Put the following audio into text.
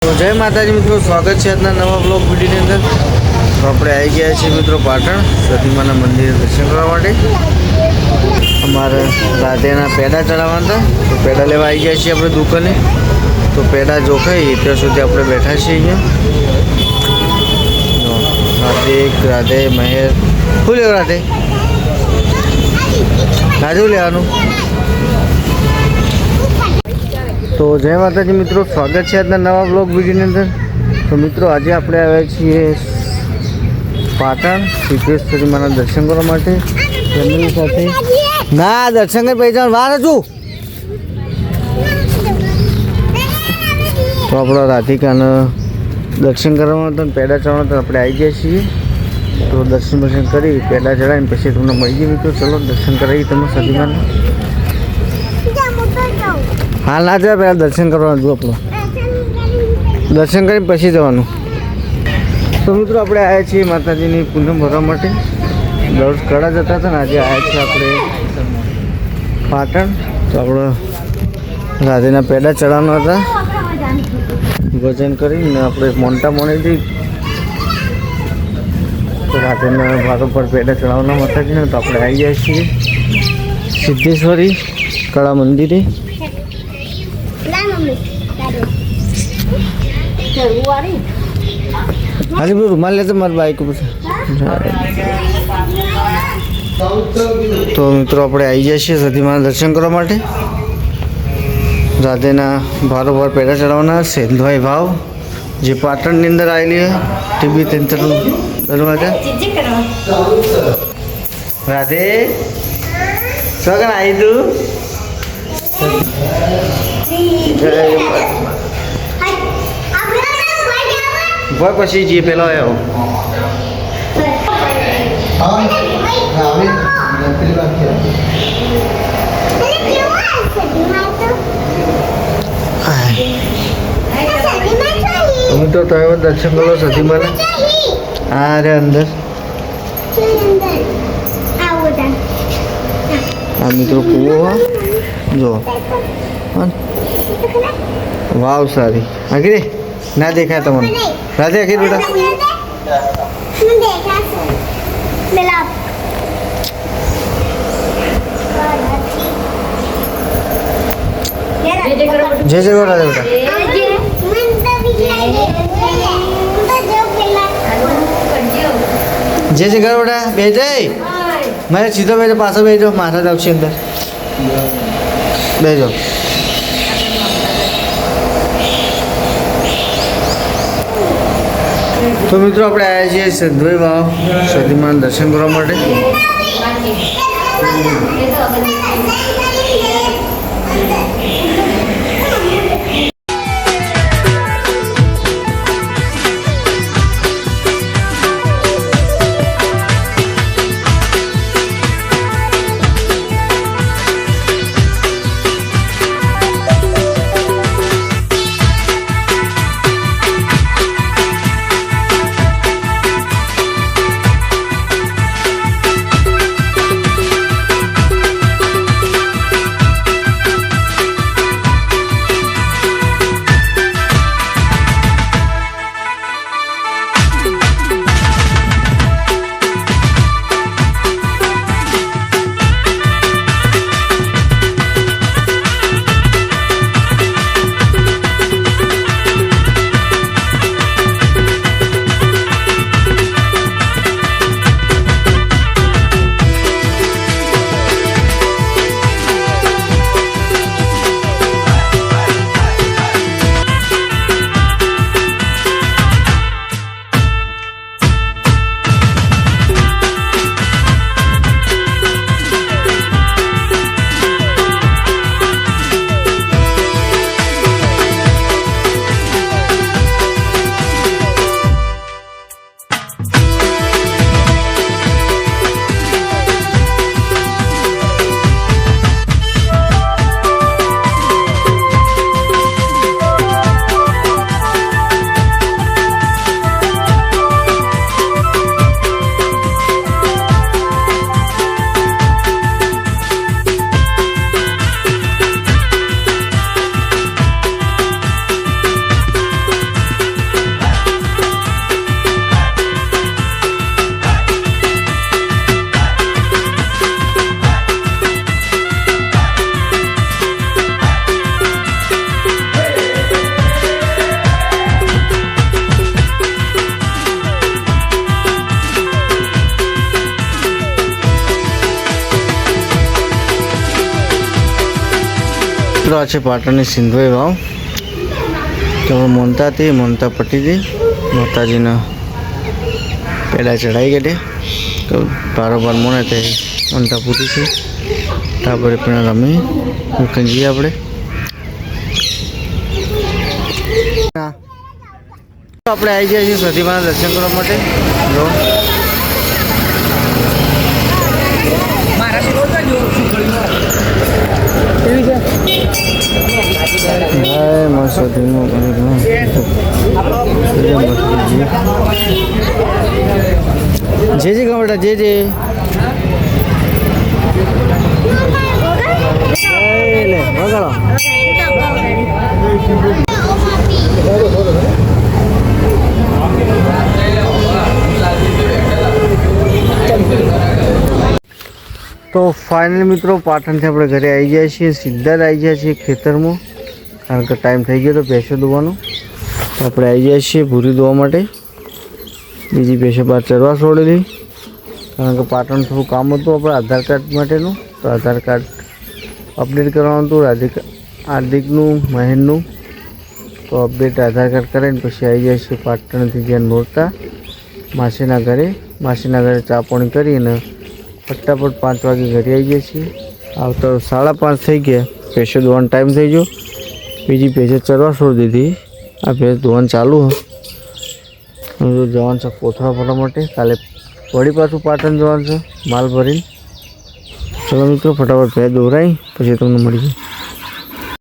તો જય માતાજી મિત્રો, સ્વાગત છે આજના નવા બ્લોગ વિડીયોની અંદર। તો આપણે આવી ગયા છીએ મિત્રો પાટણ સતીમાના મંદિરે દર્શન કરવા માટે। અમારે રાધેના પેડા ચડાવવાના હતા, તો પેડા લેવા આવી ગયા છીએ આપણે દુકાને। તો પેડા જોખાઈ ત્યાં સુધી આપણે બેઠા છીએ અહીંયા। હાર્દિક, રાધે, મહેર, શું લેવું રાધે? રાજુ લેવાનું। તો જય માતાજી મિત્રો, સ્વાગત છે આજના નવા બ્લોગ વિડીયોની અંદર। તો મિત્રો આજે આપણે આવ્યા છીએ પાટણ સિદ્ધેશ્વરી માના દર્શન કરવા માટે ફેમિલી સાથે। ના દર્શન કરી પૈસા વાર હતું। તો આપણા રાધિકાને દર્શન કરવામાં હતા, પેડા ચડવા તો આપણે આવી ગયા છીએ। તો દર્શન કરી પેડા ચડાવીને પછી તમને મળી ગઈ મિત્રો। ચલો દર્શન કરાવી તમે સતીમાના। હાલ ના જાય, પહેલાં દર્શન કરવાનું હતું આપણું, દર્શન કરીને પછી જવાનું। તો મિત્રો આપણે આવ્યા છીએ માતાજીની પૂનમ ભરવા માટે। દરરોજ કડા જતા હતા ને આજે આવ્યા છીએ આપણે પાટણ। તો આપણે રાધેના પેડા ચડાવવાના હતા, ભજન કરીને આપણે મોન્ટા મોનેથી તો રાધેના ભારો પર પેડા ચડાવવાના માતાજીને। તો આપણે આવી ગયા છીએ સિદ્ધેશ્વરી કળા મંદિરે। હાજી બોલ રૂમાલ લેતો મારી બાઈક ઉપર। તો મિત્રો આપણે આવી જાય છીએ સતીમાના દર્શન કરવા માટે। રાધેના ભારોભાર પેડા ચડાવવાના સેંધભાઈ ભાવ જે પાટણની અંદર આવેલી હોય ટીબી તેંતર દરવાજા। રાધે સગન આવી તું ભાઈ પછી જે પેલો આવ્યો મિત્રો તો દર્શન કરો સતીમાને। આ રે અંદર આ મિત્રો કૂવો જો વાવ સારી આગળ ના દેખાય તમને રાધે આખી બેટા જય જય ગો રાધે બેટા જય જય ગો બેટા બે જય મારે સીધો બેજો પાછો બેજો મહારાજ આવશે અંદર બેજો। તો મિત્રો આપણે આવ્યા છીએ સેંધભાઈ ભાવ સતીમાના દર્શન કરવા માટે। મિત્રો આ છે પાટણની સિંધવાઈ વાવ. તો મોનતા હતી, મોનતા પટી હતી, માતાજીના પેલા ચઢાઈ ગઈ તો બારોબાર મોને તે મોનતા પૂરી છે. તાપરે પણ રમી જઈએ આપણે. આપણે આવી ગયા છીએ સતીમાના દર્શન કરવા માટે. જો જે ગવડા જે લે વગાડો. તો ફાઇનલ મિત્રો પાટણથી આપણે ઘરે આવી ગયા છીએ. સીધા જ આવી ગયા છીએ ખેતરમાં, કારણ કે ટાઈમ થઈ ગયો તો ભેંસો દોવાનો. તો આપણે આવી ગયા છીએ ભૂરી દોવા માટે. બીજી ભેંસો બહાર ચરવા છોડેલી, કારણ કે પાટણ થોડું કામ હતું આપણે આધાર કાર્ડ માટેનું. તો આધાર કાર્ડ અપડેટ કરવાનું હતું હાર્દિકનું, મહેરનું. તો અપડેટ આધાર કાર્ડ કરાવીને પછી આવી જાય છે પાટણથી જ્યાં નોરતા માસીના ઘરે. માસીના ઘરે ચા પાણી કરીને ફટાફટ 5 વાગે ઘરે આવી ગયા છીએ. આવતા 5:30 થઈ ગયા. ભેંસો ધોવાનો ટાઈમ થઈ ગયો. બીજી ભેંસો ચરવા છોડી દીધી. આ ભેંસ ધોવાનું ચાલુ જવાનું છે કોથળા ભરવા માટે. કાલે વળી પાછું પાટણ જવાનું છે માલ ભરીને. ચલો મિત્રો ફટાફટ ભેંસ દોરાઈ પછી તમને મળી જાય.